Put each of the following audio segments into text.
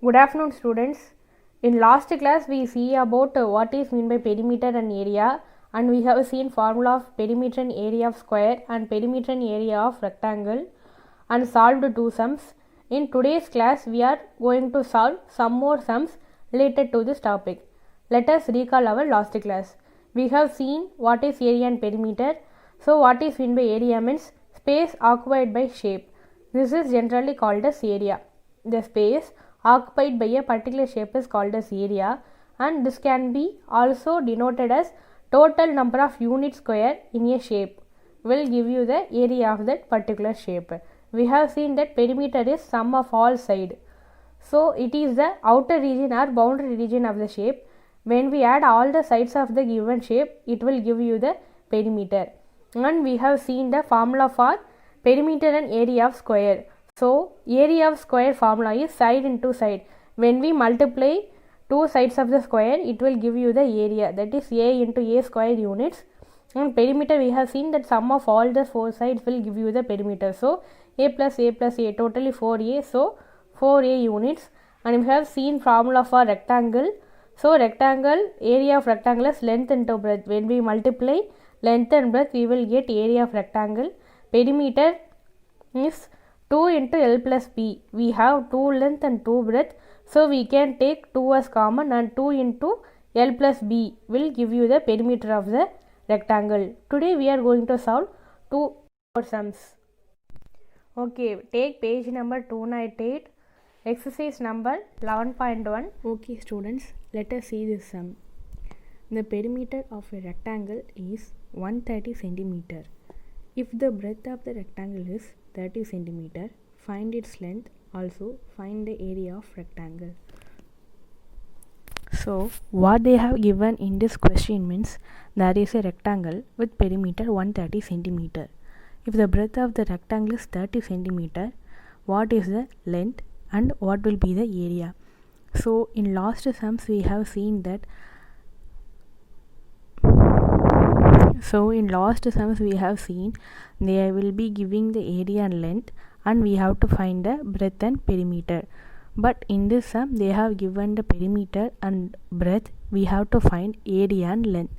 Good afternoon, students. In last class, we see about what is meant by perimeter and area, and we have seen formula of perimeter and area of square and perimeter and area of rectangle, and solved two sums. In today's class, we are going to solve some more sums related to this topic. Let us recall our last class. We have seen what is area and perimeter. So, what is meant by area means space occupied by shape. This is generally called as area. The space occupied by a particular shape is called as area, and this can be also denoted as total number of units square in a shape will give you the area of that particular shape. We have seen that perimeter is sum of all sides. So it is the outer region or boundary region of the shape. When we add all the sides of the given shape, it will give you the perimeter. And we have seen the formula for perimeter and area of square. So area of square formula is side into side. When we multiply two sides of the square, it will give you the area, that is a into a square units. And perimeter, we have seen that sum of all the four sides will give you the perimeter. So a plus a plus a, totally 4a, so 4a units. And we have seen formula for rectangle. So rectangle, area of rectangle is length into breadth. When we multiply length and breadth, we will get area of rectangle. Perimeter is 2 into L plus B. We have 2 length and 2 breadth. So we can take 2 as common, and 2 into L plus B will give you the perimeter of the rectangle. Today we are going to solve two more sums. Okay, take page number 298, exercise number 11.1. Okay students, let us see this sum. The perimeter of a rectangle is 130 centimeter. If the breadth of the rectangle is 30 centimeter, find its length. Also find the area of rectangle. So what they have given in this question means there is a rectangle with perimeter 130 centimeter. If the breadth of the rectangle is 30 centimeter, what is the length and what will be the area? So in last sums we have seen that they will be giving the area and length, and we have to find the breadth and perimeter. But in this sum they have given the perimeter and breadth, we have to find area and length.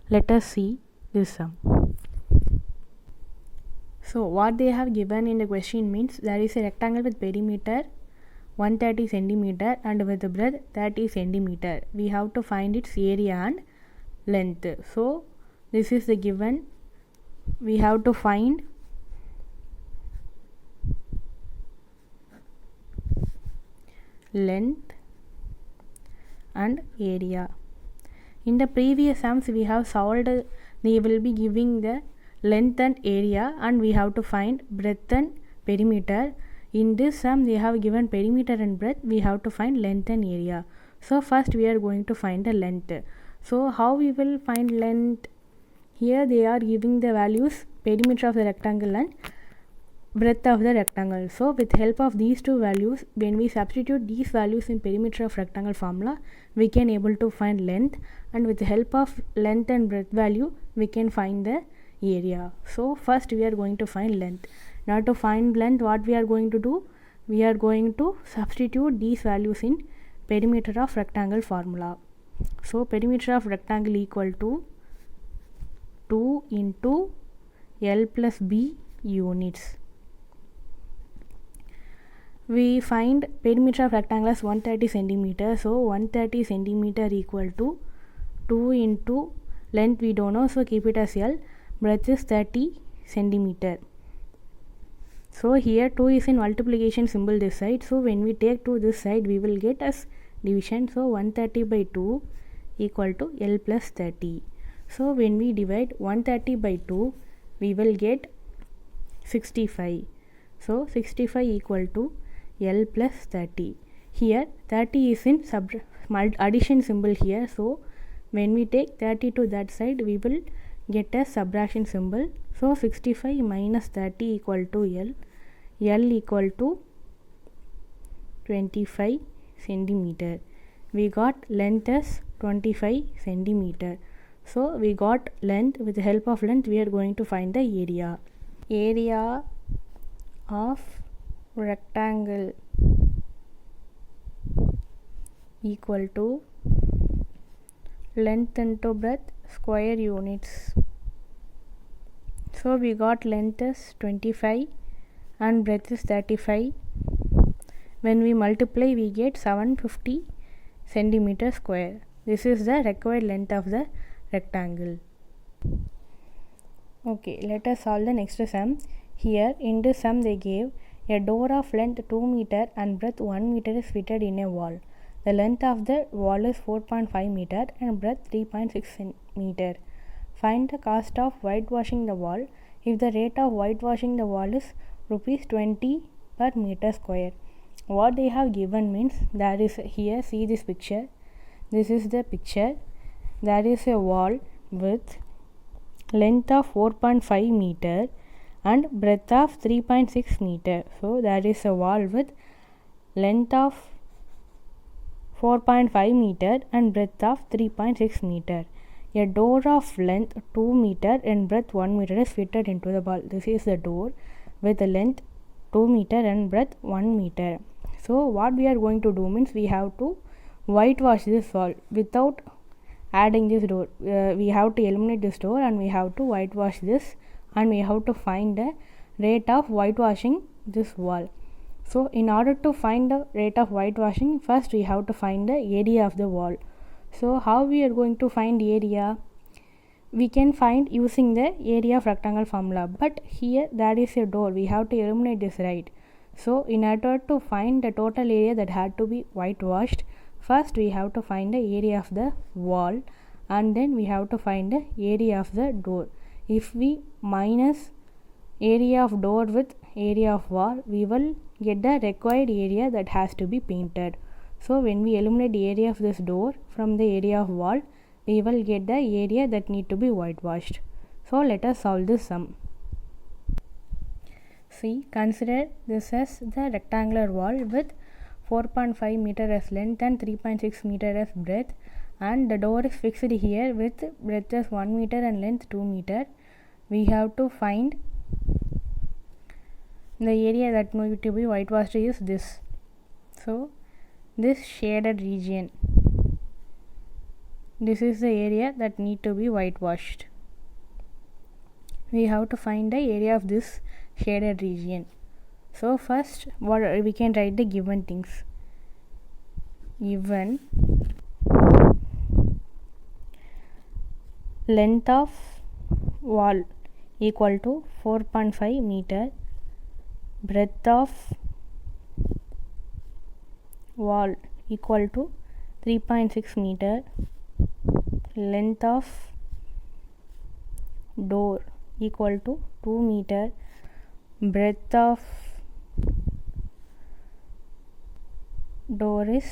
Let us see this sum. So what they have given in the question means there is a rectangle with perimeter 130 centimeter and with the breadth 30 centimeter. We have to find its area and length. So this is the given. We have to find length and area. In the previous sums we have solved, they will be giving the length and area, and we have to find breadth and perimeter. In this sum they have given perimeter and breadth, we have to find length and area. So first we are going to find the length. So how we will find length? Here they are giving the values perimeter of the rectangle and breadth of the rectangle. So with help of these two values, when we substitute these values in perimeter of rectangle formula, we can able to find length, and with the help of length and breadth value we can find the area. So first we are going to find length. Now to find length, what we are going to do? We are going to substitute these values in perimeter of rectangle formula. So perimeter of rectangle equal to 2 into L plus B units. We find perimeter of rectangle as 130 centimeter. So 130 centimeter equal to 2 into length we don't know, so keep it as L. Breadth is 30 centimeter. So here 2 is in multiplication symbol this side. So when we take 2 this side, we will get as division. So 130 by 2 equal to L plus 30. So when we divide 130 by 2, we will get 65. So 65 equal to L plus 30. Here 30 is in addition symbol here. So when we take 30 to that side, we will get a subtraction symbol. So 65 minus 30 equal to L. L equal to 25 centimeter. We got length as 25 centimeter. So we got length. With the help of length we are going to find the area. Area of rectangle equal to length into breadth square units. So we got length is 25 and breadth is 35. When we multiply, we get 750 centimeter square. This is the required length of the rectangle. Okay, let us solve the next sum. Here in this sum they gave a door of length 2 meter and breadth 1 meter is fitted in a wall. The length of the wall is 4.5 meter and breadth 3.6 meter. Find the cost of whitewashing the wall if the rate of whitewashing the wall is rupees 20 per meter square. What they have given means, there is here, see this picture. This is the picture. There is a wall with length of 4.5 meter and breadth of 3.6 meter. So there is a wall with length of 4.5 meter and breadth of 3.6 meter. A door of length 2 meter and breadth 1 meter is fitted into the wall. This is the door with a length 2 meter and breadth 1 meter. So what we are going to do means, we have to whitewash this wall without adding this door. We have to eliminate this door and we have to whitewash this, and we have to find the rate of whitewashing this wall. So in order to find the rate of whitewashing, first we have to find the area of the wall. So how we are going to find area? We can find using the area of rectangle formula, but here there is a door, we have to eliminate this, right? So in order to find the total area that had to be whitewashed, first we have to find the area of the wall and then we have to find the area of the door. If we minus area of door with area of wall, we will get the required area that has to be painted. So when we eliminate the area of this door from the area of wall, we will get the area that need to be whitewashed. So let us solve this sum. See, consider this as the rectangular wall with 4.5 meter as length and 3.6 meter as breadth, and the door is fixed here with breadth as 1 meter and length 2 meter. We have to find the area that need to be whitewashed is this. So this shaded region, this is the area that need to be whitewashed. We have to find the area of this shaded region. So first, what we can write the given things. Given length of wall equal to 4.5 meter, breadth of wall equal to 3.6 meter, length of door equal to 2 meter, breadth of door is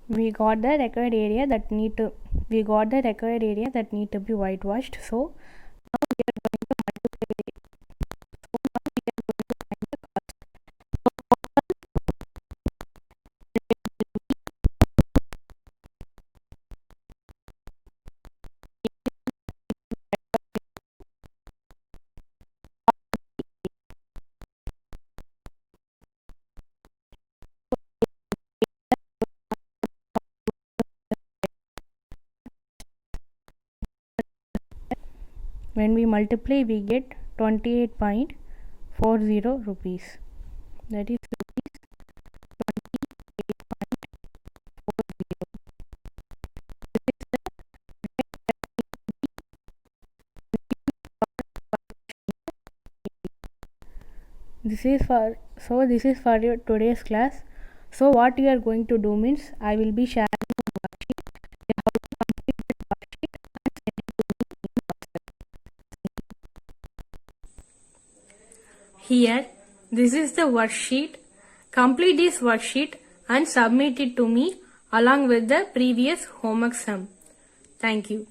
we got the required area that need to be whitewashed. So now we are going to multiply it. So now we are going to find the cost. When we multiply, we get 28.40 rupees. That is rupees 28.40. This is for your today's class. So what you are going to do means, I will be sharing a worksheet. You have to complete that worksheet and send it to me in WhatsApp. Here, this is the worksheet. Complete this worksheet and submit it to me along with the previous homework sum. Thank you.